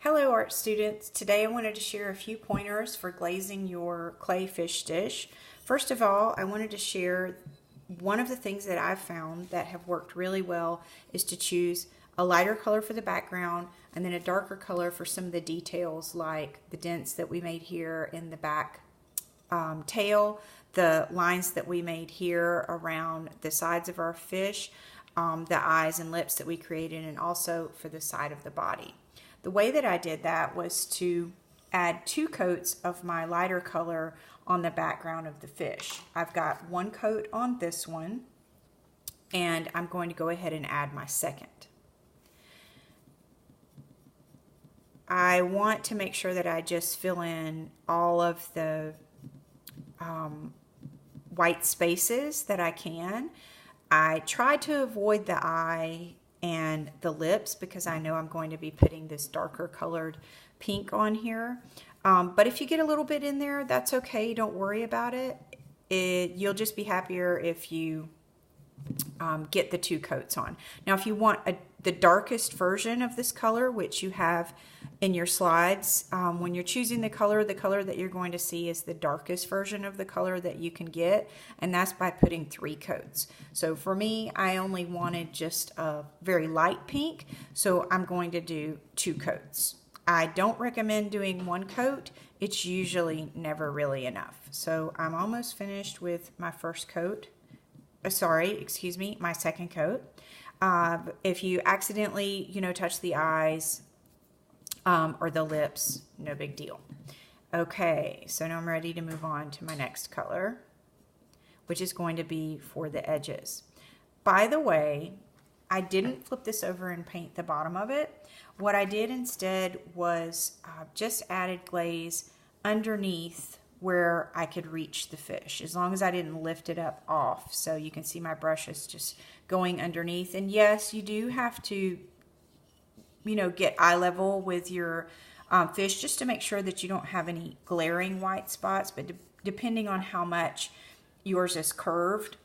Hello art students. Today I wanted to share a few pointers for glazing your clay fish dish. First of all, I wanted to share one of the things that I've found that have worked really well is to choose a lighter color for the background and then a darker color for some of the details like the dents that we made here in the back tail, the lines that we made here around the sides of our fish, the eyes and lips that we created, and also for the side of the body. The way that I did that was to add 2 coats of my lighter color on the background of the fish. I've got 1 coat on this one, and I'm going to go ahead and add my second. I want to make sure that I just fill in all of the white spaces that I can. I try to avoid the eye and the lips because I know I'm going to be putting this darker colored pink on here. But if you get a little bit in there, that's okay. Don't worry about it. You'll just be happier if you get the 2 coats on. Now, if you want the darkest version of this color, which you have in your slides, when you're choosing the color that you're going to see is the darkest version of the color that you can get, and that's by putting 3 coats. So for me, I only wanted just a very light pink, so I'm going to do 2 coats. I don't recommend doing 1 coat. It's usually never really enough. So I'm almost finished with my first coat. My second coat. If you accidentally, touch the eyes or the lips, no big deal. Okay, so now I'm ready to move on to my next color, which is going to be for the edges. By the way, I didn't flip this over and paint the bottom of it. What I did instead was just added glaze underneath where I could reach the fish, as long as I didn't lift it up off. So you can see my brush is just going underneath. And yes, you do have to, get eye level with your fish just to make sure that you don't have any glaring white spots. But depending on how much yours is curved,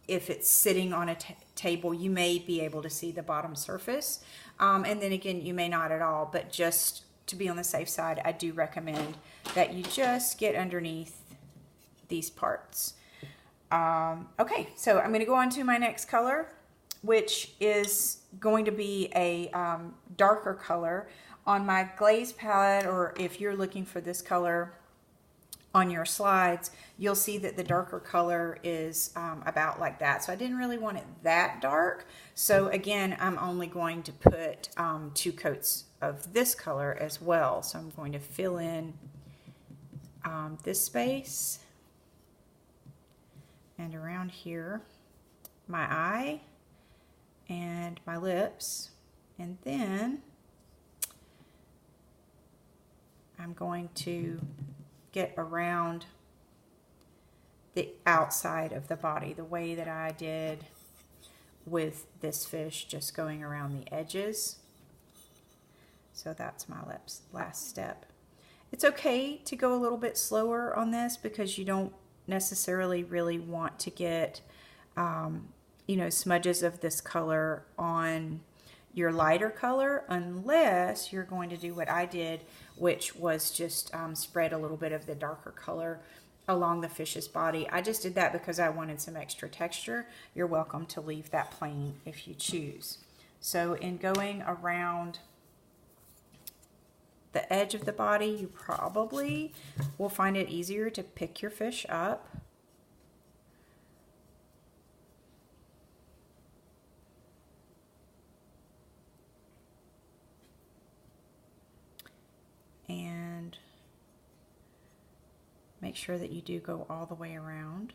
if it's sitting on a table, you may be able to see the bottom surface. And then again, you may not at all, but just to be on the safe side, I do recommend that you just get underneath these parts. Okay, so I'm going to go on to my next color, which is going to be a darker color. On my glaze palette, or if you're looking for this color on your slides, you'll see that the darker color is about like that. So I didn't really want it that dark. So again, I'm only going to put 2 coats of this color as well. So I'm going to fill in this space and around here, my eye and my lips, and then I'm going to get around the outside of the body the way that I did with this fish, just going around the edges. So that's my last step. It's okay to go a little bit slower on this because you don't necessarily really want to get smudges of this color on your lighter color, unless you're going to do what I did, which was just spread a little bit of the darker color along the fish's body. I just did that because I wanted some extra texture. You're welcome to leave that plain if you choose. So in going around the edge of the body, you probably will find it easier to pick your fish up. And make sure that you do go all the way around.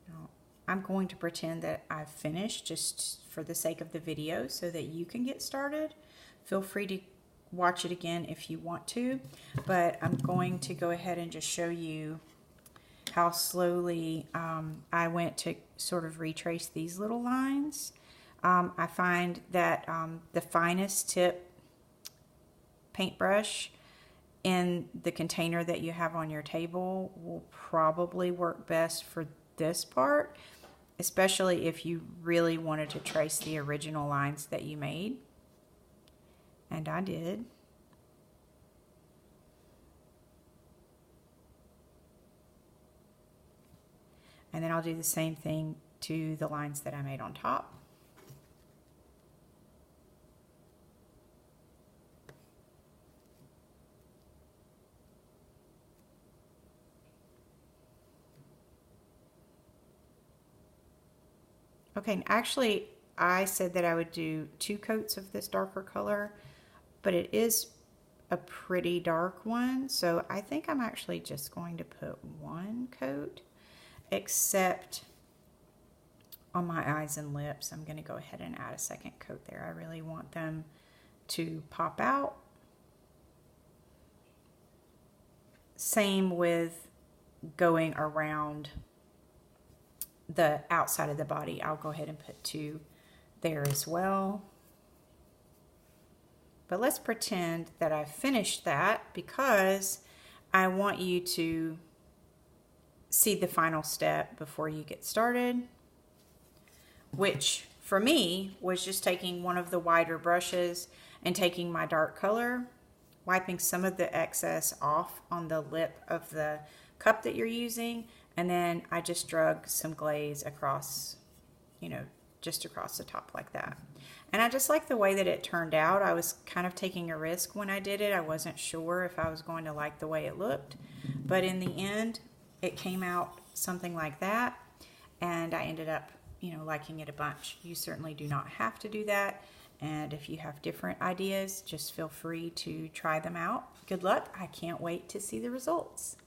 Now, I'm going to pretend that I've finished just for the sake of the video so that you can get started. Feel free to watch it again if you want to, but I'm going to go ahead and just show you how slowly I went to sort of retrace these little lines. I find that the finest tip paintbrush in the container that you have on your table will probably work best for this part. especially if you really wanted to trace the original lines that you made. And I did. And then I'll do the same thing to the lines that I made on top. Okay, and actually I said that I would do 2 coats of this darker color, but it is a pretty dark one, so I think I'm actually just going to put 1 coat, except on my eyes and lips. I'm going to go ahead and add a second coat there. I really want them to pop out. Same with going around the outside of the body. I'll go ahead and put 2 there as well. But let's pretend that I've finished that, because I want you to see the final step before you get started, which for me was just taking one of the wider brushes and taking my dark color, wiping some of the excess off on the lip of the cup that you're using, and then I just drug some glaze across, just across the top like that. And I just like the way that it turned out. I was kind of taking a risk when I did it. I wasn't sure if I was going to like the way it looked, but in the end it came out something like that, and I ended up liking it a bunch. You certainly do not have to do that, and if you have different ideas, just feel free to try them out. Good luck. I can't wait to see the results.